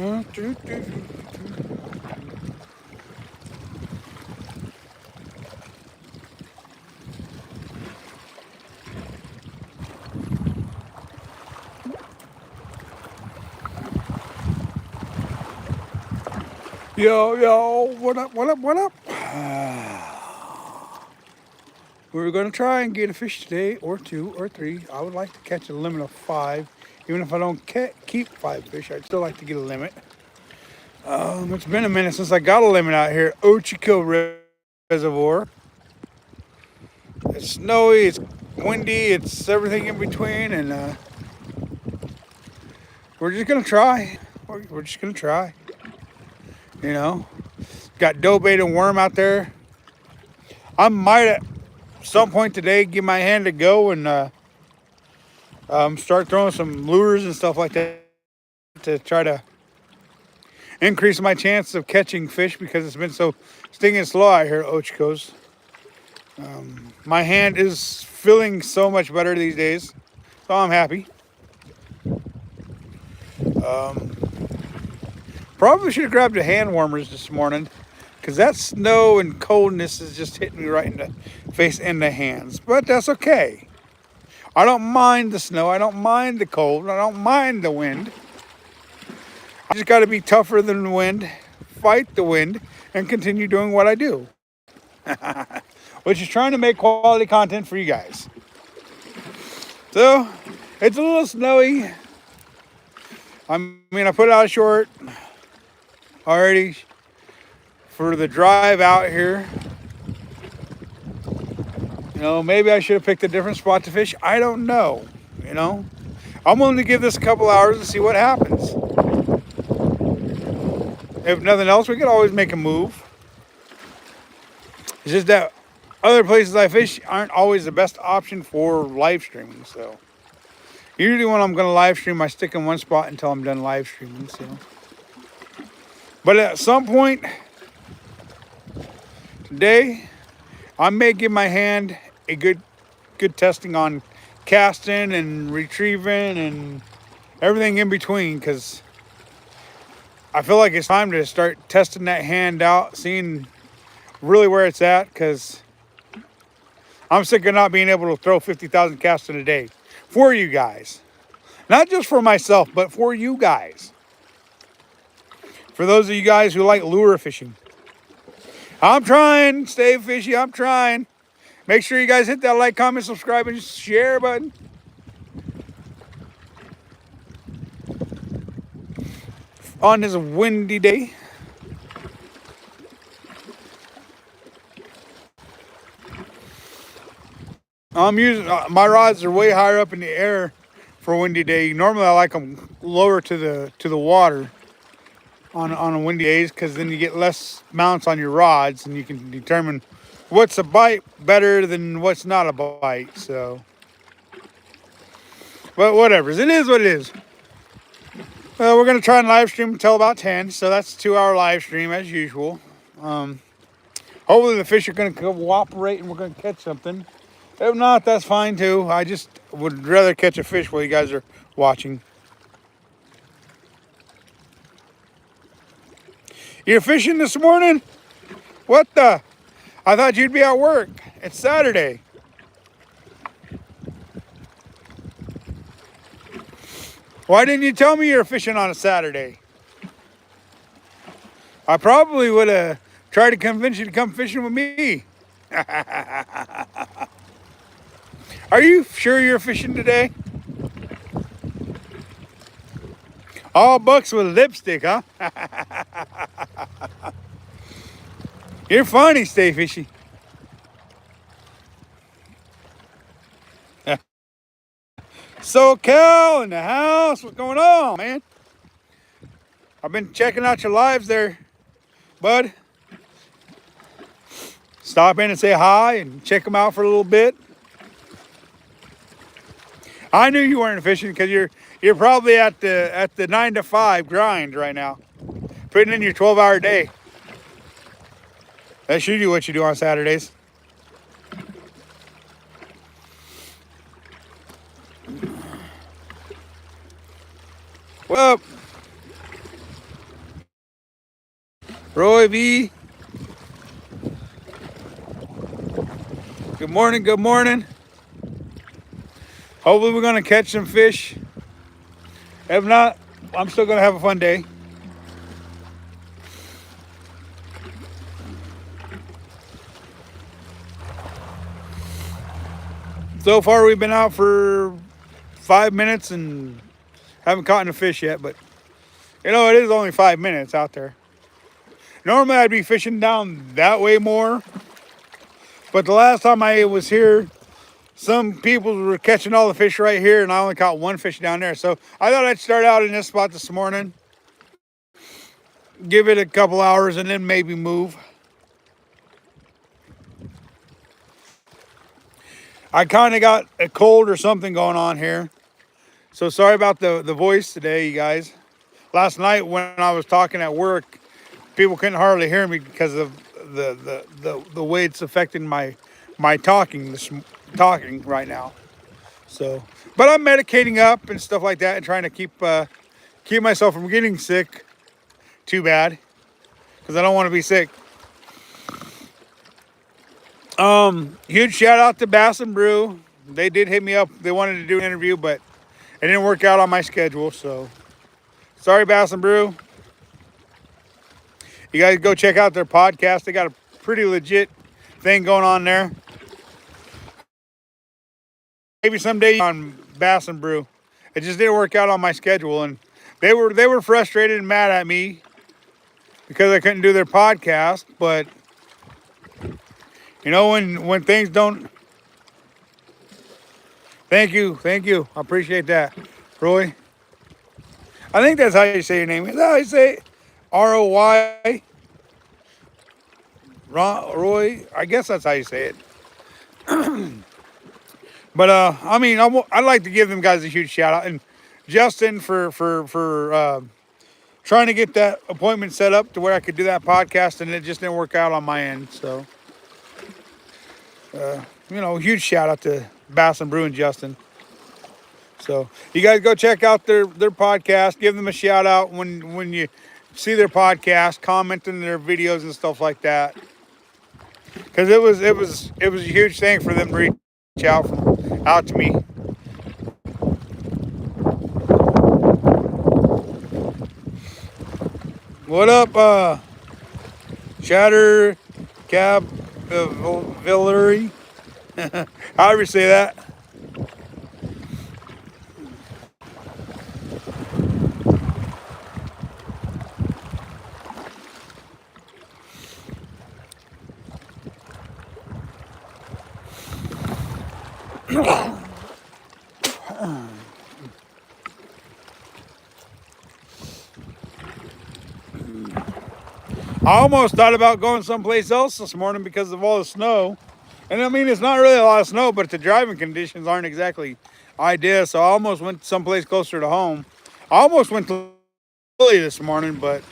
Yo, yo, what up, what up, what up? We're going to try and get a fish today, or two, or three. I would like to catch a limit of 5. Even if I don't keep 5 fish, I'd still like to get a limit. It's been a minute since I got a limit out here at Ochoco reservoir. It's snowy, it's windy, it's everything in between, and we're just going to try. We're just going to try. You know, got dough bait and worm out there. I might at some point today give my hand a go and start throwing some lures and stuff like that to try to increase my chance of catching fish, because it's been so stinging slow out here at Ochoco's. My hand is feeling so much better these days, so I'm happy. Probably should have grabbed the hand warmers this morning, because that snow and coldness is just hitting me right in the face and the hands. But that's okay. I don't mind the snow. I don't mind the cold. I don't mind the wind. I just got to be tougher than the wind, fight the wind, and continue doing what I do. Which is trying to make quality content for you guys. So, it's a little snowy. I mean, I put out a short already for the drive out here. You know, maybe I should have picked a different spot to fish. I don't know. You know, I'm willing to give this a couple hours and see what happens. If nothing else, we could always make a move. It's just that other places I fish aren't always the best option for live streaming. So usually when I'm going to live stream, I stick in one spot until I'm done live streaming. So, but at some point today, I may give my hand a good testing on casting and retrieving and everything in between, because I feel like it's time to start testing that hand out, seeing really where it's at, because I'm sick of not being able to throw 50,000 casts in a day for you guys. Not just for myself, but for you guys. For those of you guys who like lure fishing. I'm trying, stay fishy, I'm trying. Make sure you guys hit that like, comment, subscribe, and share button. On this windy day. I'm using, my rods are way higher up in the air for a windy day. Normally I like them lower to the water on a windy days, because then you get less mounts on your rods and you can determine what's a bite better than what's not a bite. So, but whatever, it is what it is. Well, we're gonna try and live stream until about 10, so that's a 2-hour live stream as usual. Hopefully the fish are gonna cooperate and we're gonna catch something. If not, that's fine too. I just would rather catch a fish while you guys are watching. You're fishing this morning? What the? I thought you'd be at work. It's Saturday. Why didn't you tell me you're fishing on a Saturday? I probably would have tried to convince you to come fishing with me. Are you sure you're fishing today? All bucks with lipstick, huh? You're funny, Stay Fishy. SoCal in the house. What's going on, man? I've been checking out your lives there, bud. Stop in and say hi and check them out for a little bit. I knew you weren't fishing because you're probably at the 9 to 5 grind right now, putting in your 12-hour day. That's usually what you do on Saturdays. Well, Roy V. Good morning, good morning. Hopefully we're gonna catch some fish. If not, I'm still gonna have a fun day. So far we've been out for 5 minutes and haven't caught a fish yet, but you know, it is only 5 minutes out there. Normally I'd be fishing down that way more, but the last time I was here, some people were catching all the fish right here and I only caught one fish down there. So I thought I'd start out in this spot this morning, give it a couple hours and then maybe move. I kind of got a cold or something going on here. So sorry about the voice today, you guys. Last night when I was talking at work, people couldn't hardly hear me because of the way it's affecting my talking right now. So, but I'm medicating up and stuff like that and trying to keep myself from getting sick too bad because I don't want to be sick. Huge shout out to Bass and Brew. They did hit me up. They wanted to do an interview, but it didn't work out on my schedule. So sorry, Bass and Brew. You guys go check out their podcast. They got a pretty legit thing going on there. Maybe someday on Bass and Brew. It just didn't work out on my schedule, and they were frustrated and mad at me because I couldn't do their podcast. But you know, when things don't. Thank you. I appreciate that, Roy. I think that's how you say your name. Is that how you say it? ROY? Roy? I guess that's how you say it. But I mean, I'd like to give them guys a huge shout out, and Justin for trying to get that appointment set up to where I could do that podcast, and it just didn't work out on my end. So, you know, huge shout out to Bass and Brew and Justin. So you guys go check out their podcast. Give them a shout out when you see their podcast, comment in their videos and stuff like that. Because it was a huge thing for them to reach out to me. What up, Chatter Cab Villery? However you say that. I almost thought about going someplace else this morning because of all the snow. And I mean, it's not really a lot of snow, but the driving conditions aren't exactly ideal. So I almost went someplace closer to home. I almost went to Philly this morning, but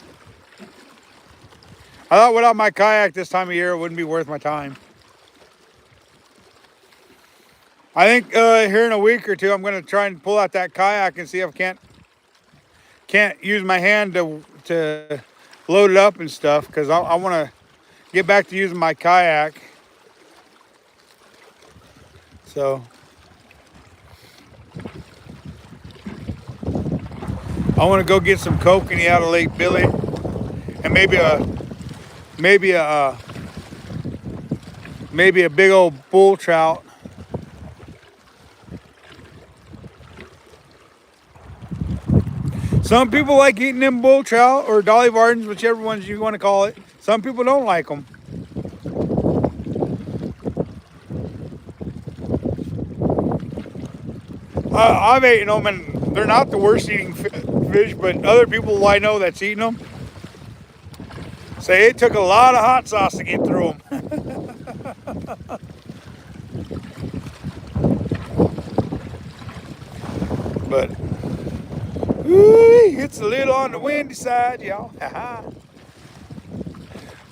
I thought without my kayak this time of year, it wouldn't be worth my time. I think here in a week or two, I'm going to try and pull out that kayak and see if I can't use my hand to load it up and stuff, because I want to get back to using my kayak. So I want to go get some kokanee out of Lake Billy, and maybe a big old bull trout. Some people like eating them bull trout or Dolly Vardens, whichever ones you want to call it. Some people don't like them. I've eaten them, and they're not the worst eating fish, but other people I know that's eating them say it took a lot of hot sauce to get through them. But it's a little on the windy side, y'all.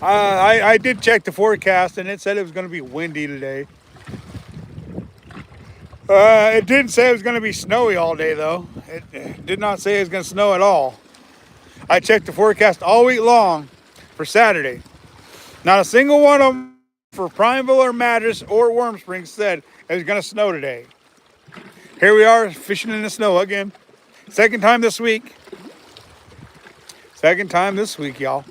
I did check the forecast, and it said it was going to be windy today. It didn't say it was going to be snowy all day, though. It did not say it was going to snow at all. I checked the forecast all week long for Saturday. Not a single one of them for Prineville or Madras or Warm Springs said it was going to snow today. Here we are fishing in the snow again. Second time this week. Second time this week, y'all.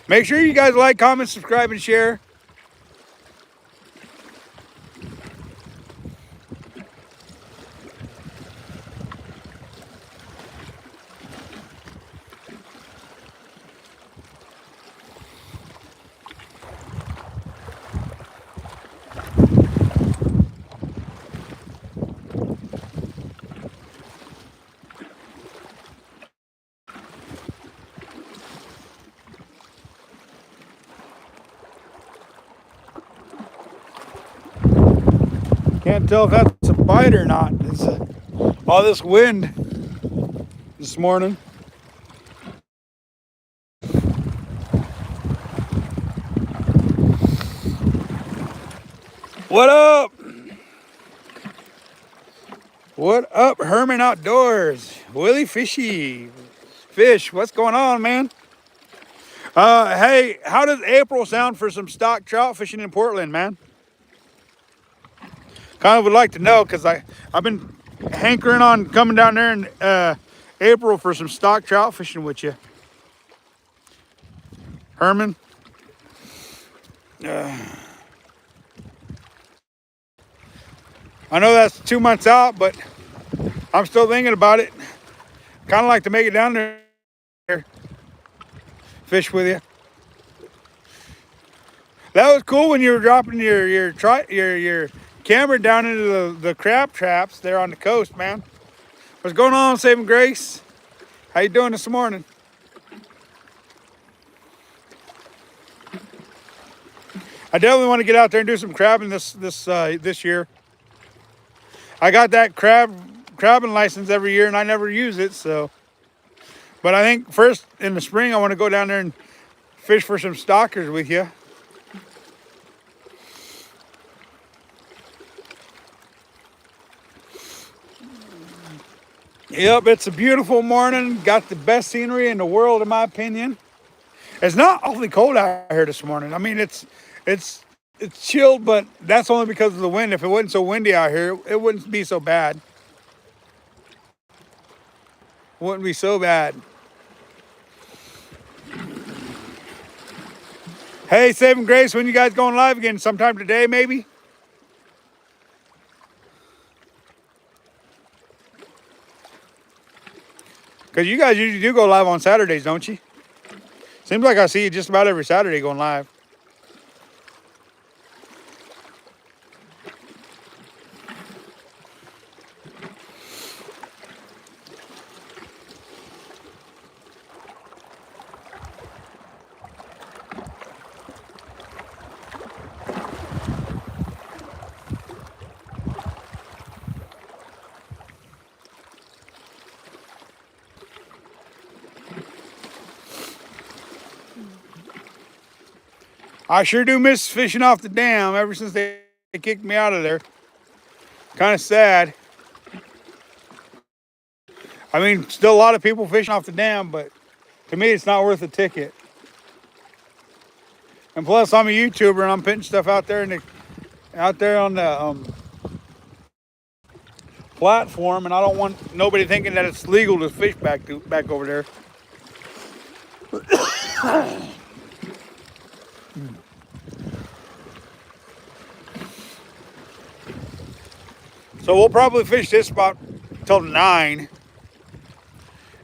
Make sure you guys like, comment, subscribe, and share. Can't tell if that's a bite or not. It's all this wind this morning. What up? What up, Herman Outdoors? Willie Fishy. Fish, what's going on, man? Hey, how does April sound for some stock trout fishing in Portland, man? Kind of would like to know, because I've been hankering on coming down there in April for some stock trout fishing with you. Herman? I know that's 2 months out, but I'm still thinking about it. Kind of like to make it down there, fish with you. That was cool when you were dropping your camera down into the crab traps there on the coast, man. What's going on, Saving Grace? How you doing this morning? I definitely want to get out there and do some crabbing this year. I got that crabbing license every year, and I never use it, so. But I think first in the spring I want to go down there and fish for some stockers with you. Yep, it's a beautiful morning. Got the best scenery in the world, in my opinion. It's not awfully cold out here this morning. I mean, it's chilled, but that's only because of the wind. If it wasn't so windy out here, it wouldn't be so bad. Wouldn't be so bad. Hey, Saving Grace, when you guys going live again? Sometime today, maybe? Because you guys usually do go live on Saturdays, don't you? Seems like I see you just about every Saturday going live. I sure do miss fishing off the dam ever since they kicked me out of there. Kind of sad. I mean, still a lot of people fishing off the dam, but to me, it's not worth a ticket. And plus, I'm a YouTuber and I'm putting stuff out there on the platform, and I don't want nobody thinking that it's legal to fish back over there. So we'll probably fish this spot till 9.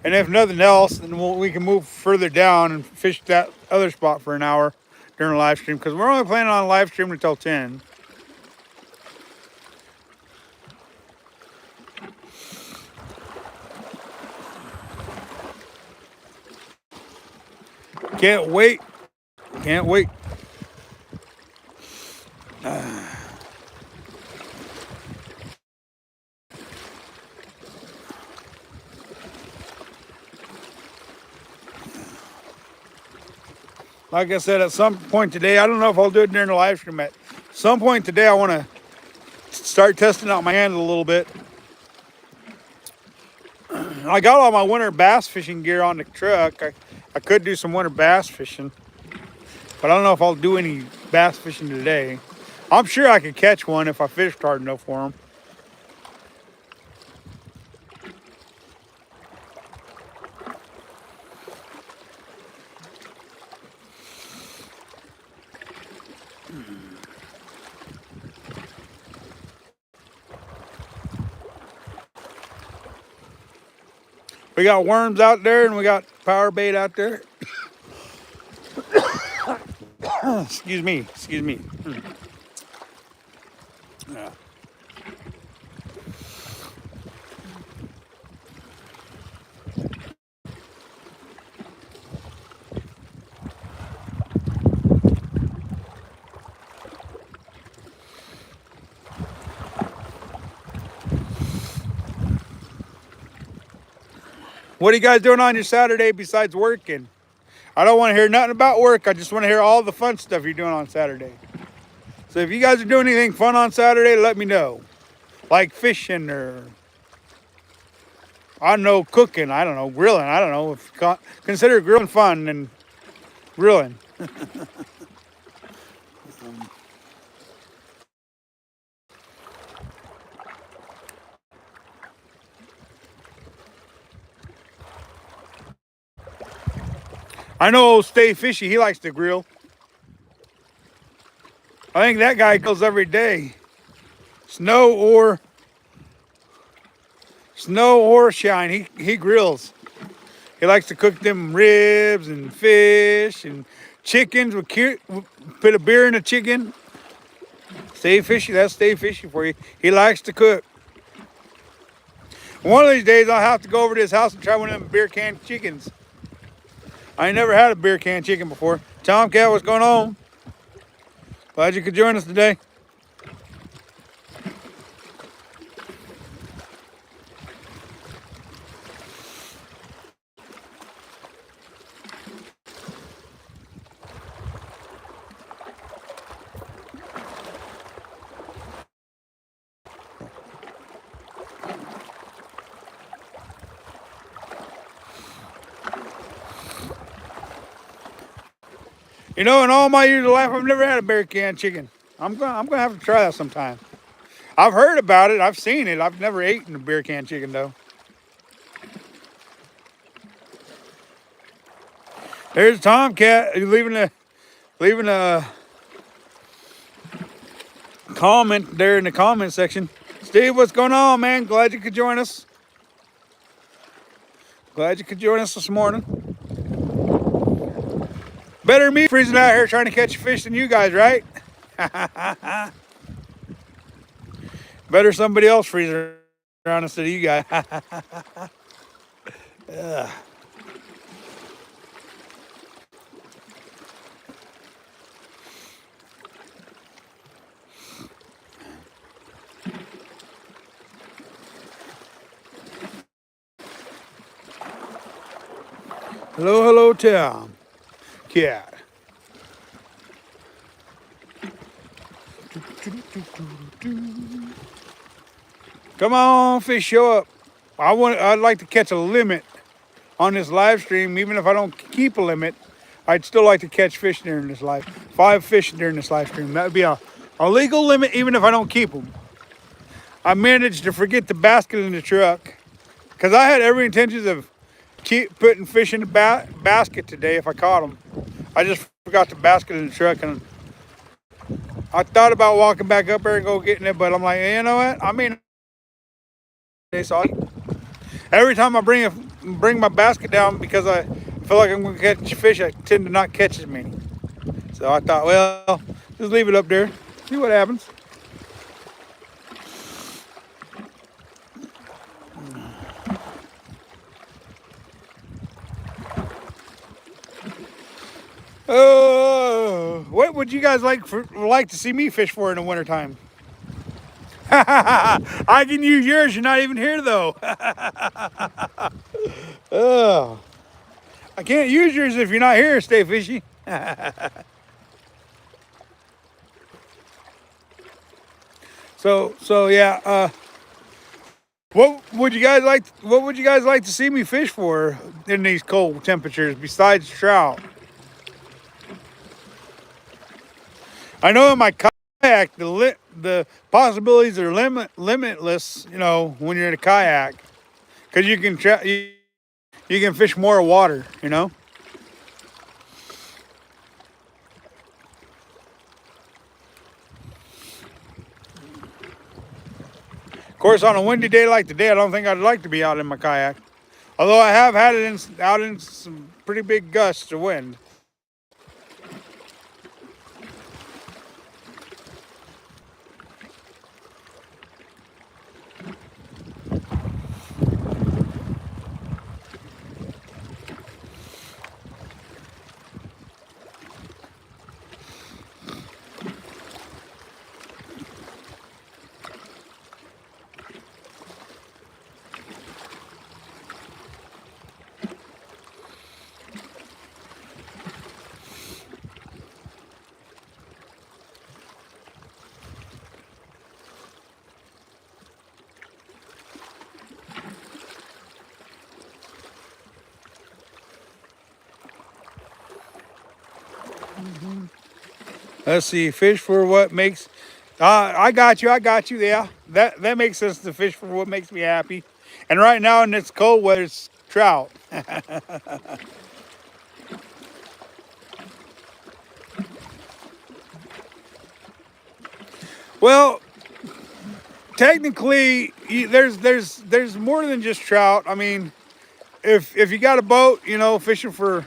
And if nothing else, then we can move further down and fish that other spot for an hour during a live stream, because we're only planning on live streaming until 10. Can't wait. Can't wait. Like I said, at some point today, I don't know if I'll do it during the live stream. At some point today, I want to start testing out my hand a little bit. I got all my winter bass fishing gear on the truck. I could do some winter bass fishing, but I don't know if I'll do any bass fishing today. I'm sure I could catch one if I fished hard enough for them. We got worms out there and we got power bait out there. Excuse me. Yeah. What are you guys doing on your Saturday besides working? I don't want to hear nothing about work. I just want to hear all the fun stuff you're doing on Saturday. So if you guys are doing anything fun on Saturday, let me know. Like fishing or, I don't know, cooking. I don't know, grilling. I don't know. If you consider grilling fun, then grilling. I know Stay Fishy, he likes to grill. I think that guy grills every day. Snow or shine, he grills. He likes to cook them ribs and fish and chickens. Put a beer in a chicken. Stay Fishy, that's Stay Fishy for you. He likes to cook. One of these days I'll have to go over to his house and try one of them beer can chickens. I ain't never had a beer can chicken before. Tomcat, what's going on? Glad you could join us today. You know, in all my years of life, I've never had a beer can chicken. I'm gonna have to try that sometime. I've heard about it. I've seen it. I've never eaten a beer can chicken though. There's Tomcat leaving a comment there in the comment section. Steve, what's going on, man? Glad you could join us. Glad you could join us this morning. Better me freezing out here trying to catch fish than you guys, right? Better somebody else freezing around instead of you guys. Hello, Tom. Cat. Come on, fish, show up. I'd like to catch a limit on this live stream. Even if I don't keep a limit, I'd still like to catch fish during this 5 fish during this live stream. That would be a legal limit, even if I don't keep them. I managed to forget the basket in the truck because I had every intention of putting fish in the basket today if I caught them. I just forgot the basket in the truck, and I thought about walking back up there and go getting it, but I'm like, hey, you know what? I mean, so every time I bring my basket down because I feel like I'm going to catch fish, I tend to not catch as many. So I thought, well, just leave it up there, see what happens. What would you guys like to see me fish for in the wintertime? I can use yours. You're not even here though. I can't use yours if you're not here. Stay Fishy. So yeah. What would you guys like? What would you guys like to see me fish for in these cold temperatures besides trout? I know in my kayak the possibilities are limitless. You know, when you're in a kayak, because you can fish more water. You know. Of course, on a windy day like today, I don't think I'd like to be out in my kayak. Although I have had it out in some pretty big gusts of wind. Let's see, fish for what makes. I got you. I got you. Yeah, that makes sense. To fish for what makes me happy. And right now in this cold weather, it's trout. Well, technically, there's more than just trout. I mean, if you got a boat, you know, fishing for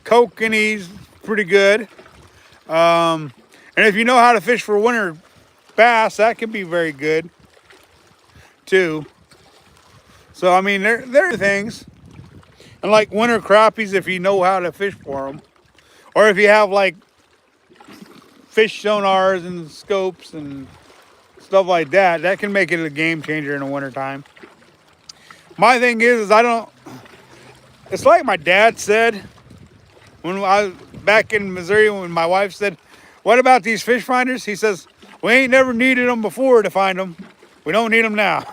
kokanee pretty good. And if you know how to fish for winter bass, that can be very good too. So I mean, there are things, and like winter crappies, if you know how to fish for them, or if you have like fish sonars and scopes and stuff like that, that can make it a game changer in the wintertime. My thing is I don't. It's like my dad said when I was back in Missouri when my wife said, "What about these fish finders?" He says, "We ain't never needed them before to find them. We don't need them now."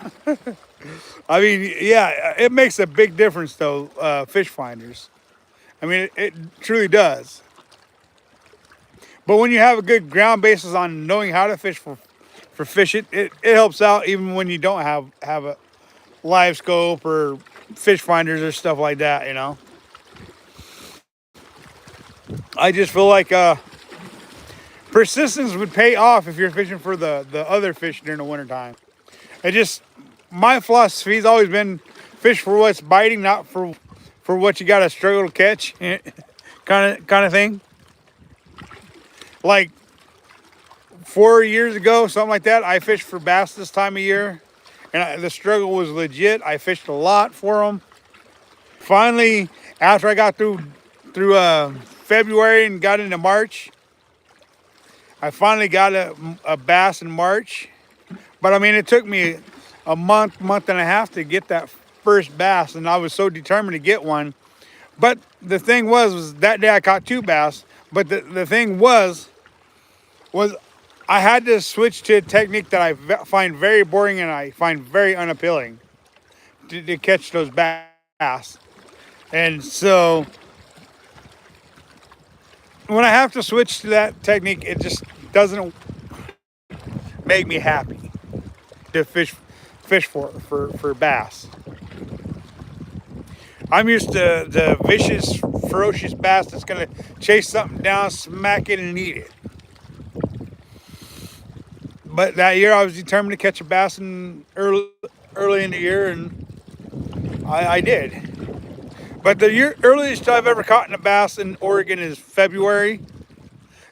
I mean, yeah, it makes a big difference though, fish finders. I mean, it truly does. But when you have a good ground basis on knowing how to fish for fish, it helps out even when you don't have a live scope or fish finders or stuff like that. You know, I just feel like persistence would pay off if you're fishing for the other fish during the wintertime. It just my philosophy's always been fish for what's biting, not for what you got to struggle to catch, kind of thing. Like 4 years ago, something like that, I fished for bass this time of year, and the struggle was legit. I fished a lot for them. Finally, after I got through February and got into March, I finally got a bass in March. But I mean, it took me a month and a half to get that first bass, and I was so determined to get one. But the thing was that day I caught two bass. But the thing was I had to switch to a technique that I find very boring and I find very unappealing to catch those bass. And so when I have to switch to that technique, it just doesn't make me happy to fish for bass. I'm used to the vicious, ferocious bass that's gonna chase something down, smack it, and eat it. But that year I was determined to catch a bass in early in the year, and I did. But the earliest I've ever caught in a bass in Oregon is February.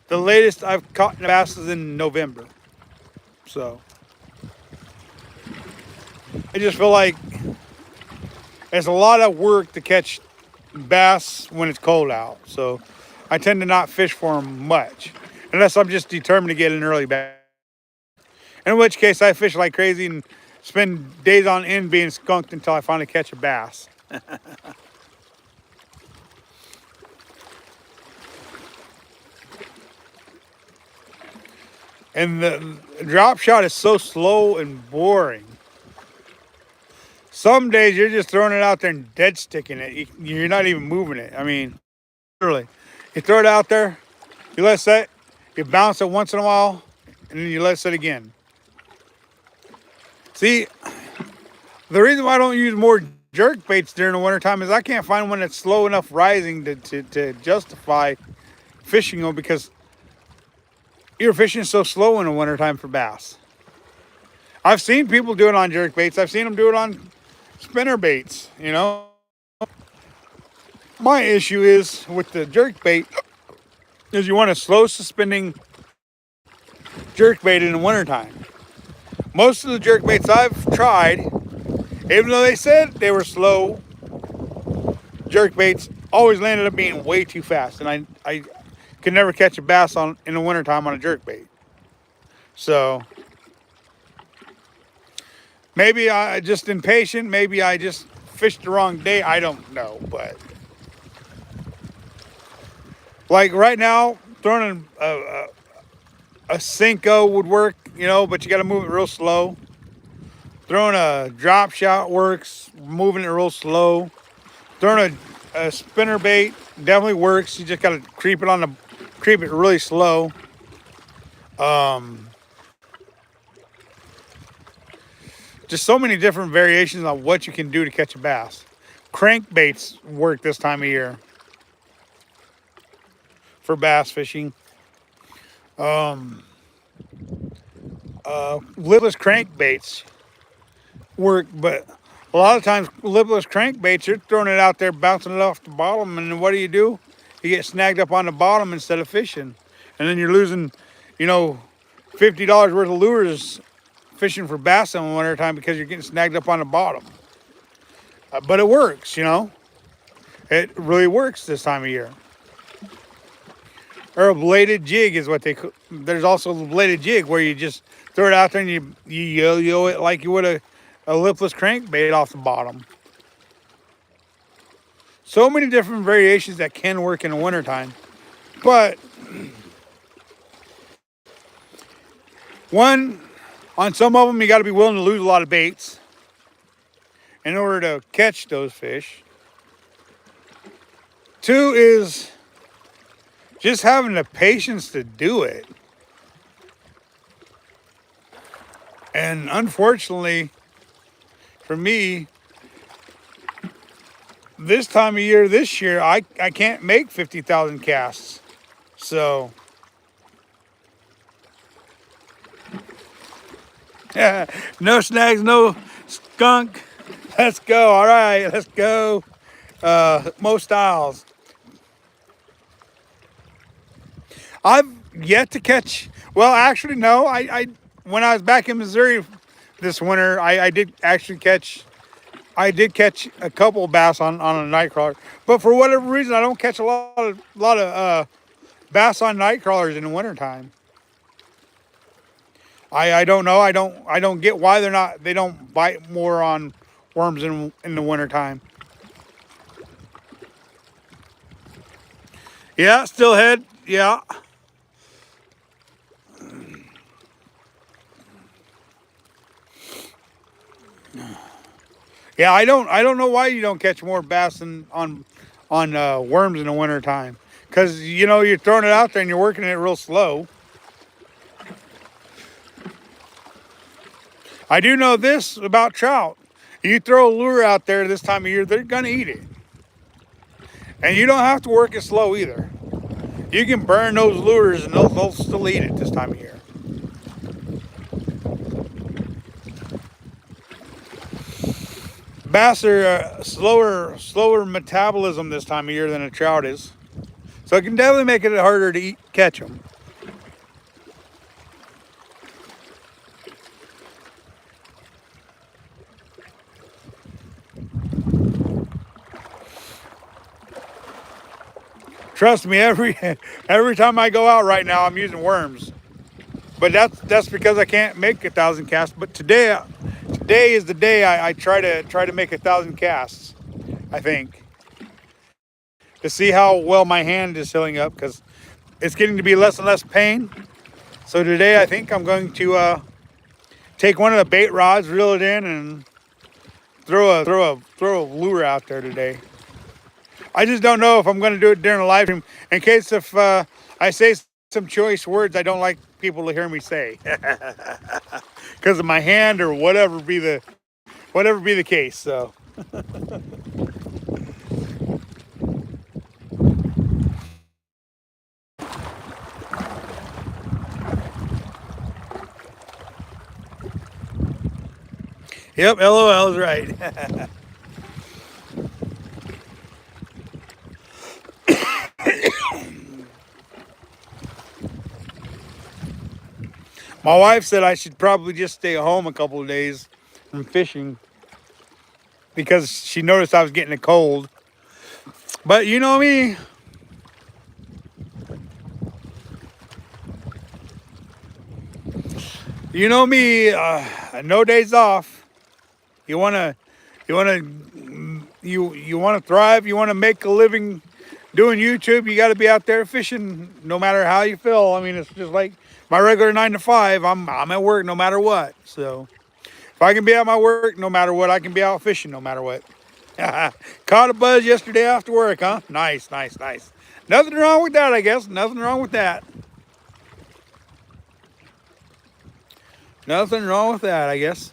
The latest I've caught in a bass is in November. So I just feel like it's a lot of work to catch bass when it's cold out. So I tend to not fish for them much, unless I'm just determined to get an early bass. In which case I fish like crazy and spend days on end being skunked until I finally catch a bass. And the drop shot is so slow and boring. Some days you're just throwing it out there and dead sticking it. You're not even moving it. I mean, literally, you throw it out there, you let it set, you bounce it once in a while, and then you let it set again. See, the reason why I don't use more jerk baits during the wintertime is I can't find one that's slow enough rising to justify fishing them, because you're fishing so slow in the wintertime for bass. I've seen people do it on jerk baits. I've seen them do it on spinner baits, you know. My issue is with the jerk bait is you want a slow suspending jerk bait in the wintertime. Most of the jerk baits I've tried, even though they said they were slow, jerk baits always landed up being way too fast, and I could never catch a bass in the wintertime on a jerk bait. So maybe I just impatient, maybe I just fished the wrong day, I don't know. But like right now, throwing a Cinco would work, you know, but you got to move it real slow. Throwing a drop shot works, moving it real slow. Throwing a spinner bait definitely works. You just got to creep it really slow. Just so many different variations on what you can do to catch a bass. Crankbaits work this time of year for bass fishing. Lipless crankbaits work, but a lot of times lipless crankbaits, you're throwing it out there, bouncing it off the bottom, and then what do? You get snagged up on the bottom instead of fishing, and then you're losing, you know, $50 worth of lures fishing for bass in the winter time because you're getting snagged up on the bottom. But it works, you know. It really works this time of year. Or a bladed jig is what they call. There's also a bladed jig where you just throw it out there and you yo-yo it like you would a lipless crankbait off the bottom. So many different variations that can work in the wintertime. But on some of them, you got to be willing to lose a lot of baits in order to catch those fish. 2 is just having the patience to do it. And unfortunately, for me, this time of year, this year, I can't make 50,000 casts. So, yeah, no snags, no skunk. Let's go. All right, let's go. Mo Styles. I've yet to catch. Well, actually, no. I when I was back in Missouri this winter, I did actually catch. I did catch a couple of bass on a night crawler, but for whatever reason, I don't catch a lot of bass on night crawlers in the wintertime. I don't know. I don't get why they don't bite more on worms in the wintertime. Yeah, steelhead. Yeah. Yeah, I don't know why you don't catch more bass on worms in the wintertime. Because, you know, you're throwing it out there and you're working it real slow. I do know this about trout. You throw a lure out there this time of year, they're going to eat it. And you don't have to work it slow either. You can burn those lures and they'll still eat it this time of year. Bass are slower metabolism this time of year than a trout is. So it can definitely make it harder to catch them. Trust me, every time I go out right now, I'm using worms. But that's because I can't make 1,000 casts. But today is the day I try to make 1,000 casts. I think, to see how well my hand is healing up, because it's getting to be less and less pain. So today I think I'm going to take one of the bait rods, reel it in, and throw a lure out there today. I just don't know if I'm going to do it during a live stream in case if I say some choice words I don't like people to hear me say because of my hand or whatever be the case. So yep, LOL is right. My wife said I should probably just stay home a couple of days from fishing because she noticed I was getting a cold. But you know me, no days off. You wanna, you wanna, you wanna thrive. You wanna make a living doing YouTube. You got to be out there fishing, no matter how you feel. I mean, it's just like my regular 9 to 5. I'm at work no matter what. So if I can be at my work no matter what, I can be out fishing no matter what. Caught a buzz yesterday after work, huh? Nice, nice, nice. Nothing wrong with that, I guess. Nothing wrong with that. Nothing wrong with that, I guess.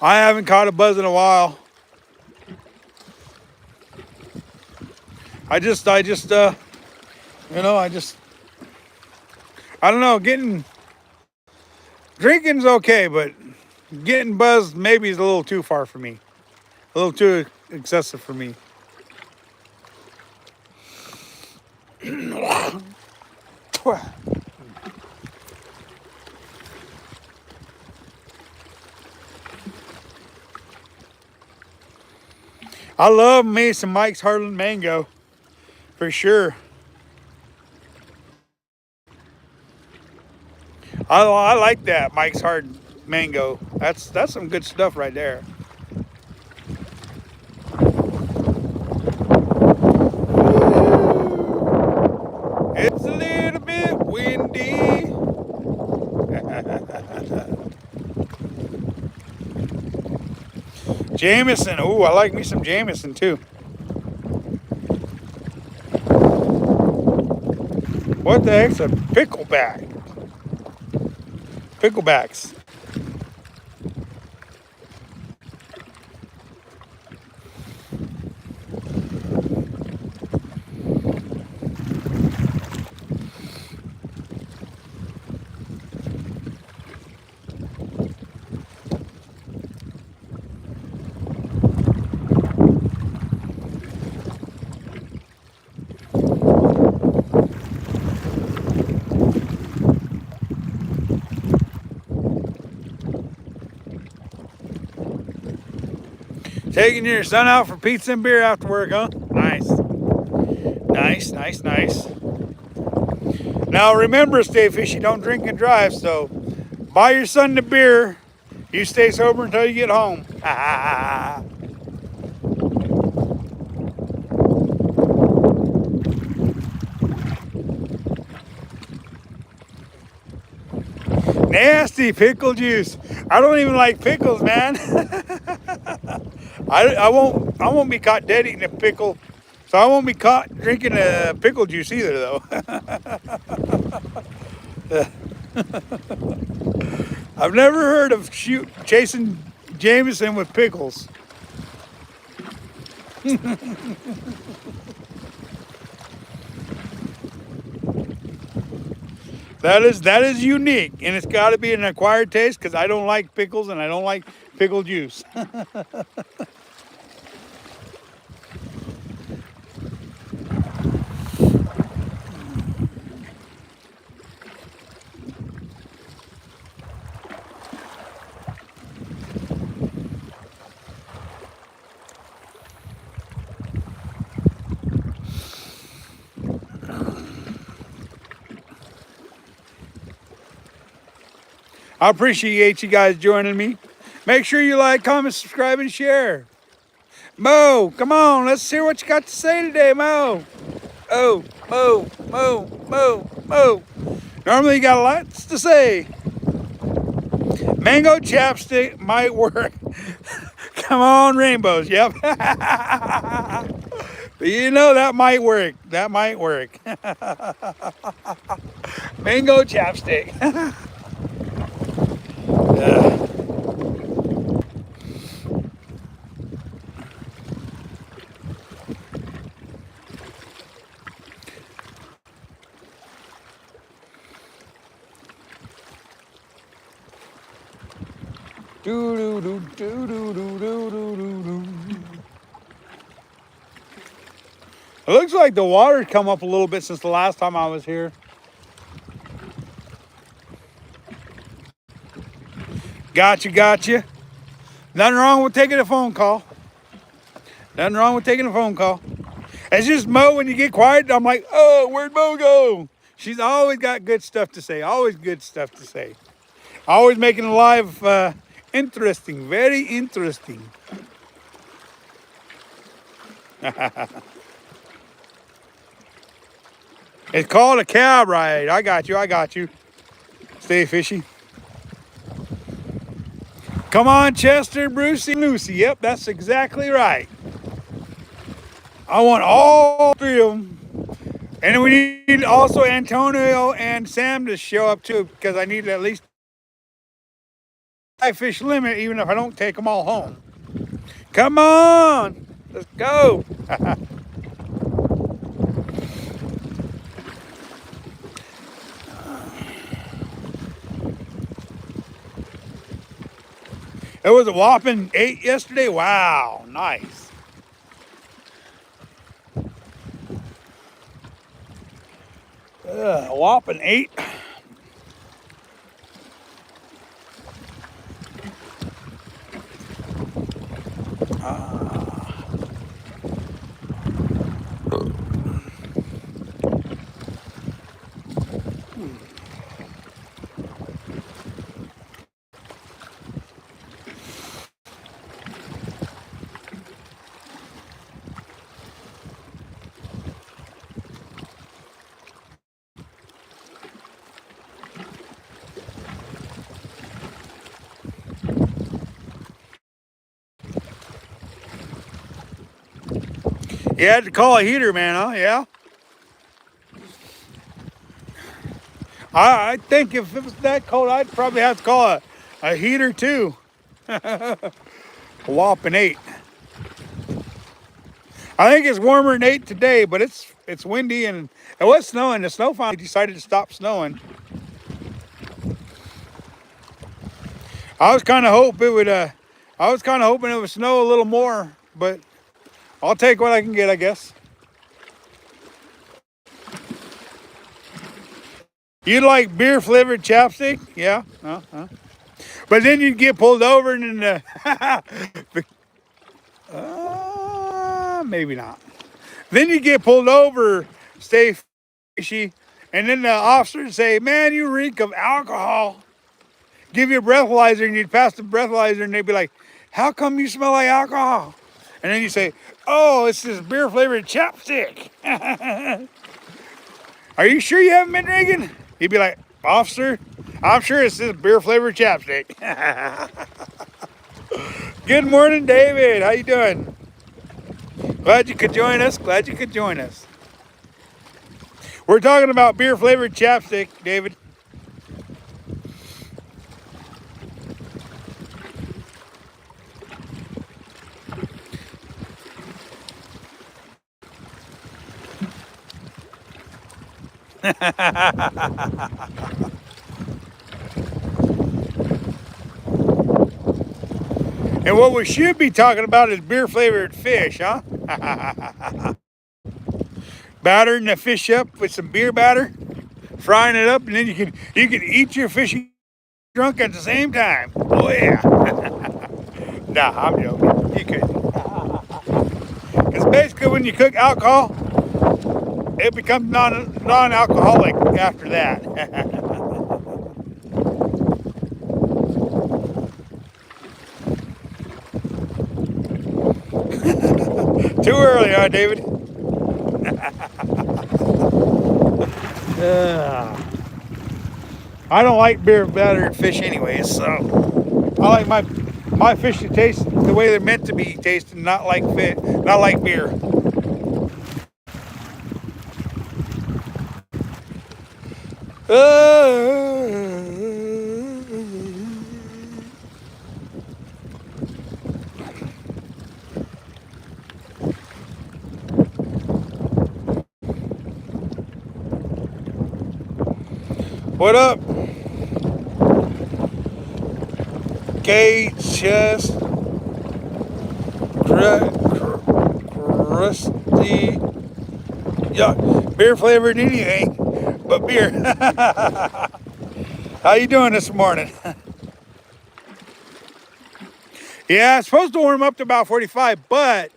I haven't caught a buzz in a while. I don't know, drinking's okay, but getting buzzed maybe is a little too far for me. A little too excessive for me. I love me some Mike's Heartland Mango, for sure. I like that Mike's Hard Mango. That's some good stuff right there. It's a little bit windy. Jameson. Ooh, I like me some Jameson too. What the heck's a pickleback? Picklebacks. Taking your son out for pizza and beer after work, huh? Nice. Nice, nice, nice. Now remember, stay fishy, don't drink and drive, so buy your son the beer. You stay sober until you get home. Nasty pickle juice. I don't even like pickles, man. I won't be caught dead eating a pickle, so I won't be caught drinking a pickle juice either, though. I've never heard of chasing Jameson with pickles. That is unique, and it's got to be an acquired taste because I don't like pickles and I don't like pickle juice. I appreciate you guys joining me. Make sure you like, comment, subscribe, and share. Mo, come on, let's hear what you got to say today, Mo. Oh, Mo, Mo, Mo, Mo. Normally you got lots to say. Mango chapstick might work. Come on, rainbows. Yep. You know, that might work. That might work. Mango chapstick. It looks like the water's come up a little bit since the last time I was here. Gotcha, gotcha. Nothing wrong with taking a phone call. Nothing wrong with taking a phone call. It's just Mo, when you get quiet, I'm like, oh, where'd Mo go? She's always got good stuff to say. Always good stuff to say. Always making the live interesting. Very interesting. It's called a cab ride. I got you. I got you. Stay fishy. Come on, Chester, Brucey, Lucy. Yep, that's exactly right. I want all three of them. And we need also Antonio and Sam to show up too, because I need at least 5 fish limit, even if I don't take them all home. Come on, let's go. It was a whopping 8 yesterday. Wow, nice. A whopping 8. You had to call a heater, man, huh? Yeah. I think if it was that cold, I'd probably have to call a heater too. A whopping 8. I think it's warmer than 8 today, but it's windy and it was snowing. The snow finally decided to stop snowing. I was kind of hoping it would snow a little more, but I'll take what I can get, I guess. You like beer flavored chapstick? Yeah. But then you'd get pulled over and then maybe not. Then you get pulled over, stay fishy, and then the officer would say, man, you reek of alcohol. Give you a breathalyzer, and you'd pass the breathalyzer, and they'd be like, how come you smell like alcohol? And then you say, oh, it's this beer flavored chapstick. Are you sure you haven't been drinking? He'd be like, officer, I'm sure it's this beer flavored chapstick. Good morning, David. How you doing? Glad you could join us. Glad you could join us. We're talking about beer flavored chapstick, David. And what we should be talking about is beer flavored fish, huh? Battering the fish up with some beer batter, frying it up, and then you can eat your fishing drunk at the same time. Oh yeah. Nah, I'm joking. You couldn't. Because basically when you cook alcohol, it becomes non-alcoholic after that. Too early, huh, David? I don't like beer better than fish anyways, so I like my fish to taste the way they're meant to be tasted, not like not like beer. What up? Gay chest, crusty, yeah, beer flavored anything but beer. How you doing this morning? Yeah, it's supposed to warm up to about 45, but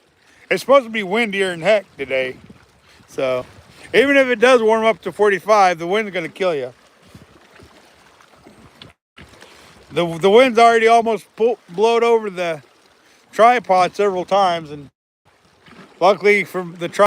it's supposed to be windier than heck today. So even if it does warm up to 45, the wind's gonna kill you. The wind's already almost blowed over the tripod several times, and luckily from the tripod